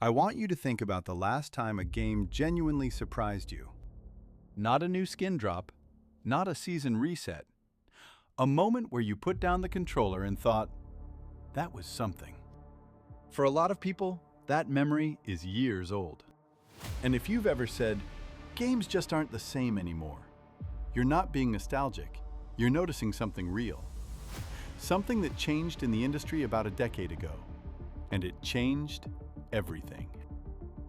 I want you to think about the last time a game genuinely surprised you. Not a new skin drop, not a season reset. A moment where you put down the controller and thought, that was something. For a lot of people, that memory is years old. And if you've ever said, games just aren't the same anymore, you're not being nostalgic, you're noticing something real. Something that changed in the industry about a decade ago. And it changed everything.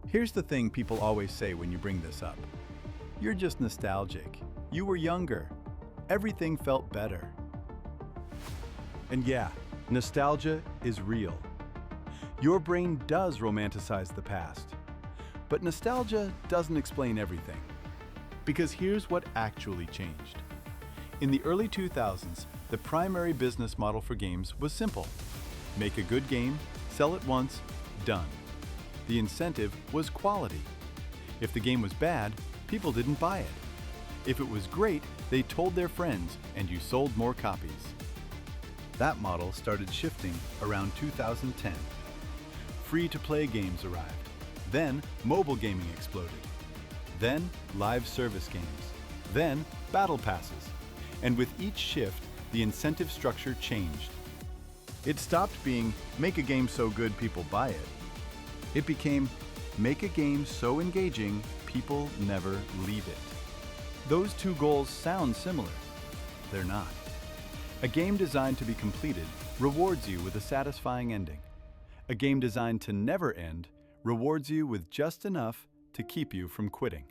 Here's the thing people always say when you bring this up. You're just nostalgic. You were younger. Everything felt better. And yeah, nostalgia is real. Your brain does romanticize the past. But nostalgia doesn't explain everything. Because here's what actually changed. In the early 2000s, the primary business model for games was simple. Make a good game, sell it once, done. The incentive was quality. If the game was bad, people didn't buy it. If it was great, they told their friends and you sold more copies. That model started shifting around 2010. Free-to-play games arrived. Then mobile gaming exploded. Then live service games. Then battle passes. And with each shift, the incentive structure changed. It stopped being, make a game so good people buy it. It became, make a game so engaging people never leave it. Those two goals sound similar. They're not. A game designed to be completed rewards you with a satisfying ending. A game designed to never end rewards you with just enough to keep you from quitting.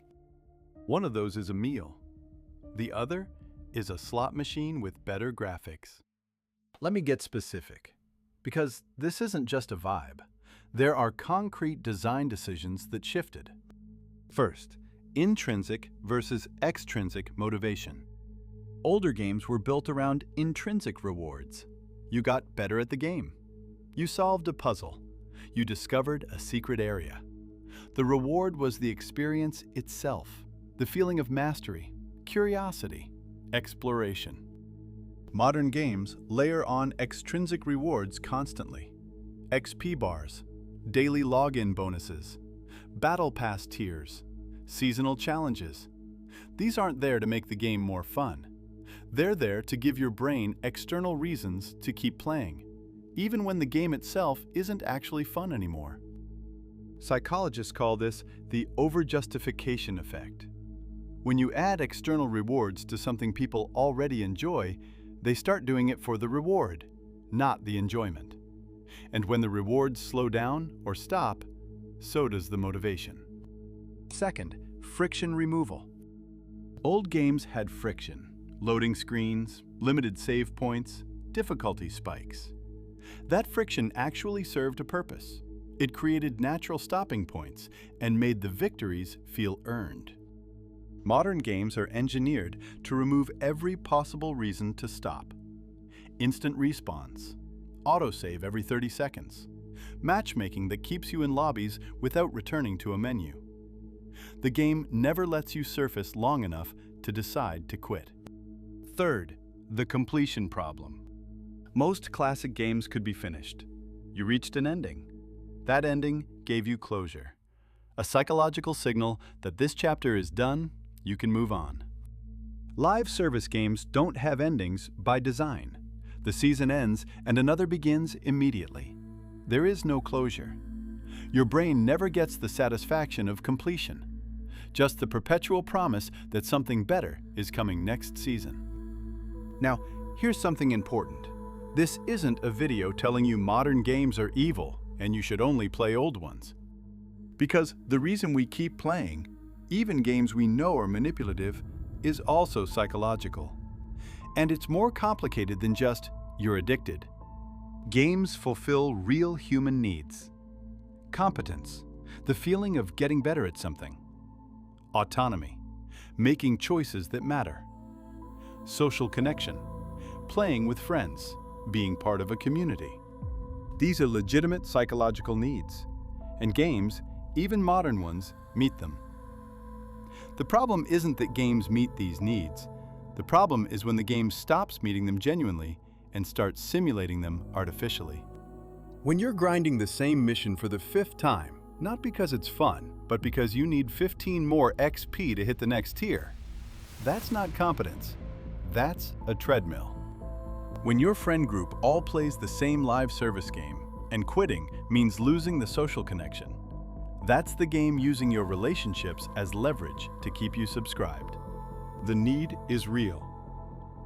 One of those is a meal. The other is a slot machine with better graphics. Let me get specific, because this isn't just a vibe. There are concrete design decisions that shifted. First, intrinsic versus extrinsic motivation. Older games were built around intrinsic rewards. You got better at the game. You solved a puzzle. You discovered a secret area. The reward was the experience itself, the feeling of mastery, curiosity, exploration. Modern games layer on extrinsic rewards constantly. XP bars, daily login bonuses, battle pass tiers, seasonal challenges. These aren't there to make the game more fun. They're there to give your brain external reasons to keep playing, even when the game itself isn't actually fun anymore. Psychologists call this the overjustification effect. When you add external rewards to something people already enjoy, they start doing it for the reward, not the enjoyment. And when the rewards slow down or stop, so does the motivation. Second, friction removal. Old games had friction, loading screens, limited save points, difficulty spikes. That friction actually served a purpose. It created natural stopping points and made the victories feel earned. Modern games are engineered to remove every possible reason to stop. Instant respawns, autosave every 30 seconds, matchmaking that keeps you in lobbies without returning to a menu. The game never lets you surface long enough to decide to quit. Third, the completion problem. Most classic games could be finished. You reached an ending. That ending gave you closure. A psychological signal that this chapter is done, you can move on. Live service games don't have endings by design. The season ends and another begins immediately. There is no closure. Your brain never gets the satisfaction of completion, just the perpetual promise that something better is coming next season. Now, here's something important. This isn't a video telling you modern games are evil and you should only play old ones. Because the reason we keep playing, even games we know are manipulative, is also psychological. And it's more complicated than just, you're addicted. Games fulfill real human needs. Competence, the feeling of getting better at something. Autonomy, making choices that matter. Social connection, playing with friends, being part of a community. These are legitimate psychological needs, and games, even modern ones, meet them. The problem isn't that games meet these needs. The problem is when the game stops meeting them genuinely and starts simulating them artificially. When you're grinding the same mission for the 5th time, Not because it's fun, but because you need 15 more XP to hit the next tier. That's not competence. That's a treadmill. When your friend group all plays the same live service game, and quitting means losing the social connection, that's the game using your relationships as leverage to keep you subscribed. The need is real.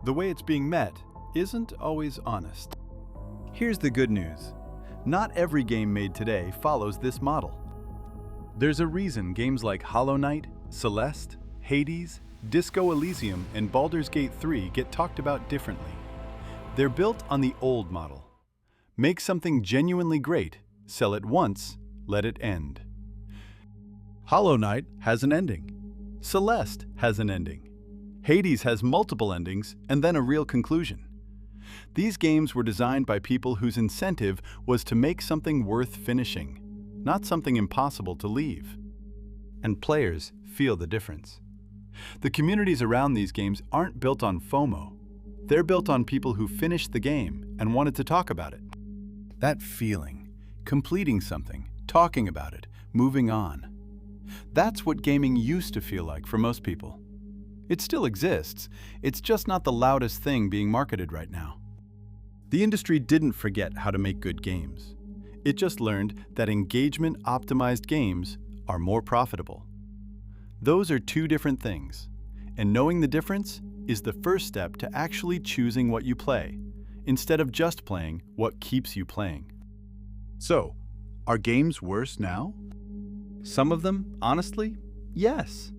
The way it's being met isn't always honest. Here's the good news. Not every game made today follows this model. There's a reason games like Hollow Knight, Celeste, Hades, Disco Elysium, and Baldur's Gate 3 get talked about differently. They're built on the old model. Make something genuinely great, sell it once, let it end. Hollow Knight has an ending. Celeste has an ending. Hades has multiple endings and then a real conclusion. These games were designed by people whose incentive was to make something worth finishing, not something impossible to leave. And players feel the difference. The communities around these games aren't built on FOMO. They're built on people who finished the game and wanted to talk about it. That feeling, completing something, talking about it, moving on. That's what gaming used to feel like for most people. It still exists, it's just not the loudest thing being marketed right now. The industry didn't forget how to make good games. It just learned that engagement-optimized games are more profitable. Those are two different things, and knowing the difference is the first step to actually choosing what you play, instead of just playing what keeps you playing. So, are games worse now? Some of them, honestly, yes.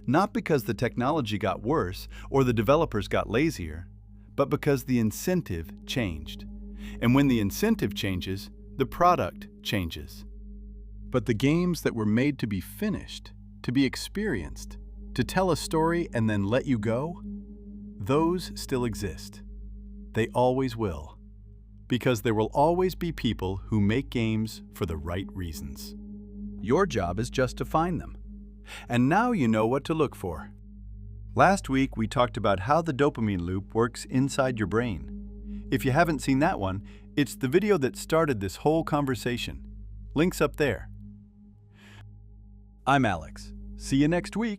Not because the technology got worse or the developers got lazier, but because the incentive changed. And when the incentive changes, the product changes. But the games that were made to be finished, to be experienced, to tell a story and then let you go, those still exist. They always will. Because there will always be people who make games for the right reasons. Your job is just to find them. And now you know what to look for. Last week, we talked about how the dopamine loop works inside your brain. If you haven't seen that one, it's the video that started this whole conversation. Link's up there. I'm Alex. See you next week.